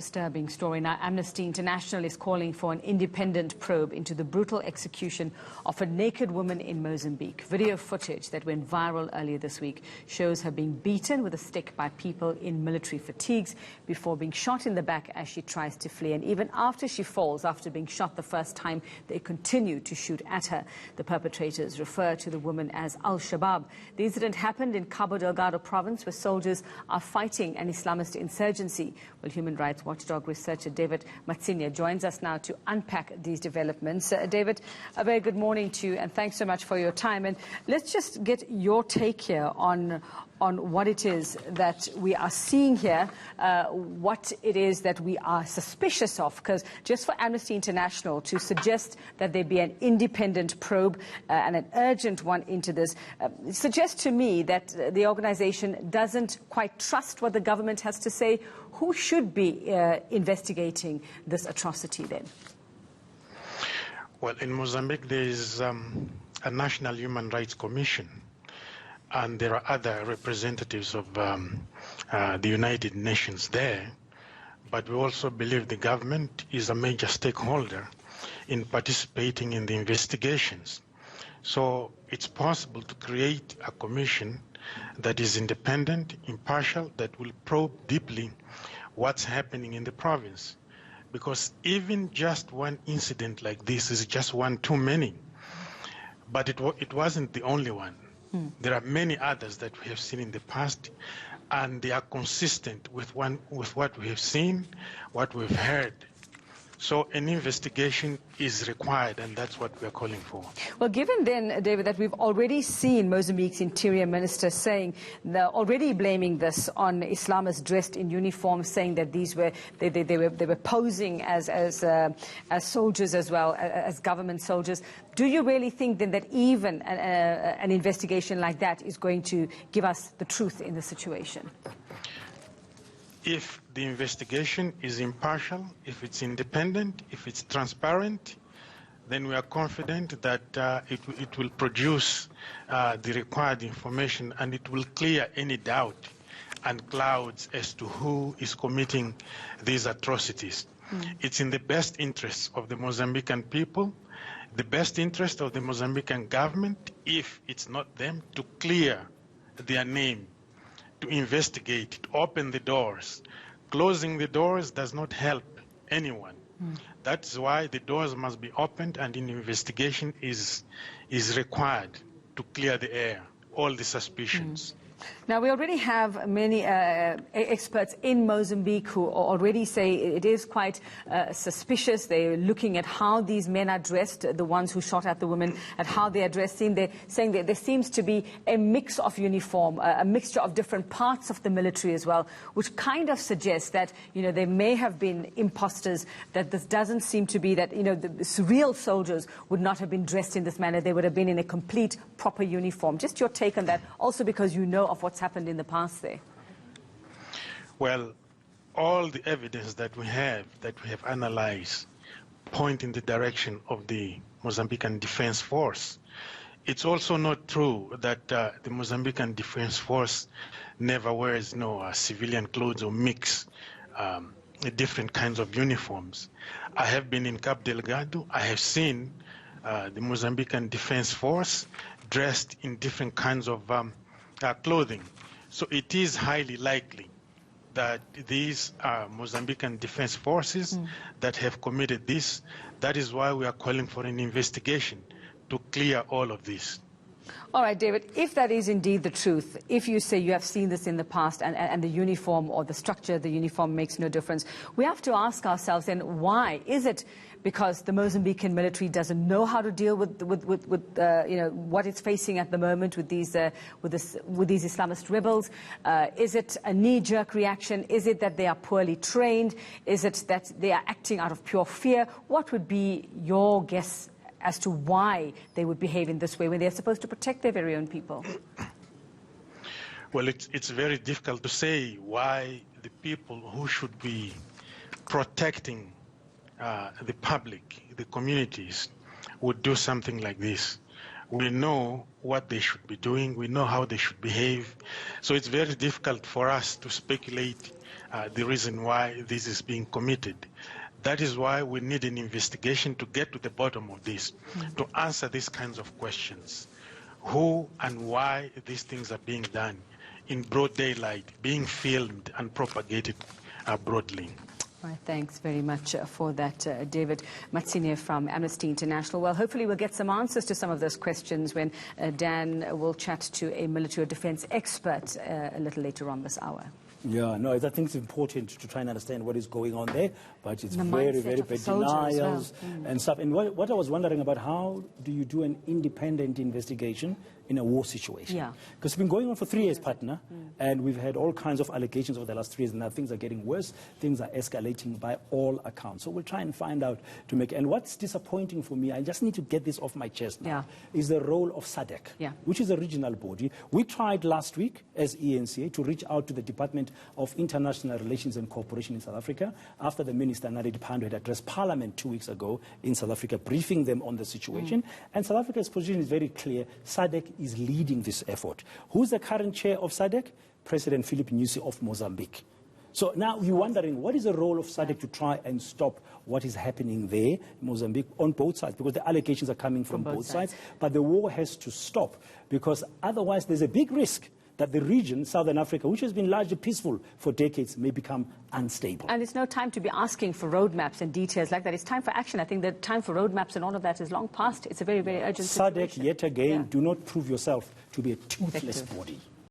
Disturbing story. Now, Amnesty International is calling for an independent probe into the brutal execution of a naked woman in Mozambique. Video footage that went viral earlier this week shows her being beaten with a stick by people in military fatigues before being shot in the back as she tries to flee. And even after she falls, after being shot the first time, they continue to shoot at her. The perpetrators refer to the woman as Al-Shabaab. The incident happened in Cabo Delgado province, where soldiers are fighting an Islamist insurgency. Well, Human Rights Watchdog researcher David Matsinhe joins us now to unpack these developments. David, a very good morning to you, and thanks so much for your time. And let's just get your take here on what it is that we are seeing here, what it is that we are suspicious of, because just for Amnesty International to suggest that there be an independent probe and an urgent one into this suggests to me that the organization doesn't quite trust what the government has to say. Who should be investigating this atrocity then? Well, in Mozambique there is a National Human Rights Commission, and there are other representatives of the United Nations there, but we also believe the government is a major stakeholder in participating in the investigations. So it's possible to create a commission that is independent, impartial, that will probe deeply what's happening in the province. Because even just one incident like this is just one too many. But it wasn't the only one. There are many others that we have seen in the past, and they are consistent with what we have seen, what we've heard. So an investigation is required, and that's what we're calling for. Well, given then, David, that we've already seen Mozambique's Interior Minister saying, already blaming this on Islamists dressed in uniform, saying that these were they were posing as soldiers as well, as government soldiers. Do you really think then that even an investigation like that is going to give us the truth in the situation? If the investigation is impartial, if it's independent, if it's transparent, then we are confident that it will produce the required information, and it will clear any doubt and clouds as to who is committing these atrocities. It's in the best interests of the Mozambican people, the best interest of the Mozambican government, if it's not them, to clear their name, to investigate, to open the doors. Closing the doors does not help anyone. That's why the doors must be opened, and an investigation is required to clear the air, all the suspicions. Now, we already have many experts in Mozambique who already say it is quite suspicious. They're looking at how these men are dressed, the ones who shot at the women, at how they are dressing. They're saying that there seems to be a mix of uniform, a mixture of different parts of the military as well, which kind of suggests that, you know, there may have been imposters, that this doesn't seem to be that, you know, the real soldiers would not have been dressed in this manner. They would have been in a complete, proper uniform. Just your take on that, also because you know of what's happened in the past there. Well, all the evidence that we have analyzed point in the direction of the Mozambican Defense Force. It's also not true that the Mozambican Defense Force never wears civilian clothes or mix different kinds of uniforms. I have been in Cabo Delgado. I have seen the Mozambican Defense Force dressed in different kinds of clothing. So it is highly likely that these are Mozambican Defense Forces that have committed this. That is why we are calling for an investigation to clear all of this. All right, David, if that is indeed the truth, if you say you have seen this in the past and the uniform or the structure of the uniform makes no difference, we have to ask ourselves then, why? Is it because the Mozambican military doesn't know how to deal with what it's facing at the moment with these Islamist rebels? Is it a knee-jerk reaction? Is it that they are poorly trained? Is it that they are acting out of pure fear? What would be your guess as to why they would behave in this way when they're supposed to protect their very own people? Well, it's very difficult to say why the people who should be protecting the public, the communities, would do something like this. We know what they should be doing. We know how they should behave. So it's very difficult for us to speculate the reason why this is being committed. That is why we need an investigation to get to the bottom of this, to answer these kinds of questions. Who and why these things are being done in broad daylight, being filmed and propagated broadly. Right, thanks very much for that, David. Matsinhe from Amnesty International. Well, hopefully we'll get some answers to some of those questions when Dan will chat to a military or defense expert a little later on this hour. Yeah, no, I think it's important to try and understand what is going on there, but it's the very bad denials and stuff. And what I was wondering about, how do you do an independent investigation in a war situation? Yeah. Because it's been going on for 3 years, partner, and we've had all kinds of allegations over the last 3 years, and now things are getting worse. Things are escalating by all accounts. So we'll try and find out to make. And what's disappointing for me, I just need to get this off my chest now, is the role of SADC, which is a regional body. We tried last week as ENCA to reach out to the Department of International Relations and Cooperation in South Africa after the Minister Naledi Pandor had addressed Parliament 2 weeks ago in South Africa, briefing them on the situation. And South Africa's position is very clear. SADC is leading this effort. Who's the current chair of SADC? President Philip Nyusi of Mozambique. So now you're wondering, what is the role of SADC to try and stop what is happening there in Mozambique on both sides? Because the allegations are coming from both sides. But the war has to stop, because otherwise there's a big risk that the region, Southern Africa, which has been largely peaceful for decades, may become unstable. And it's no time to be asking for roadmaps and details like that. It's time for action. I think the time for roadmaps and all of that is long past. It's a very, very urgent situation. SADC, yet again, do not prove yourself to be a toothless body.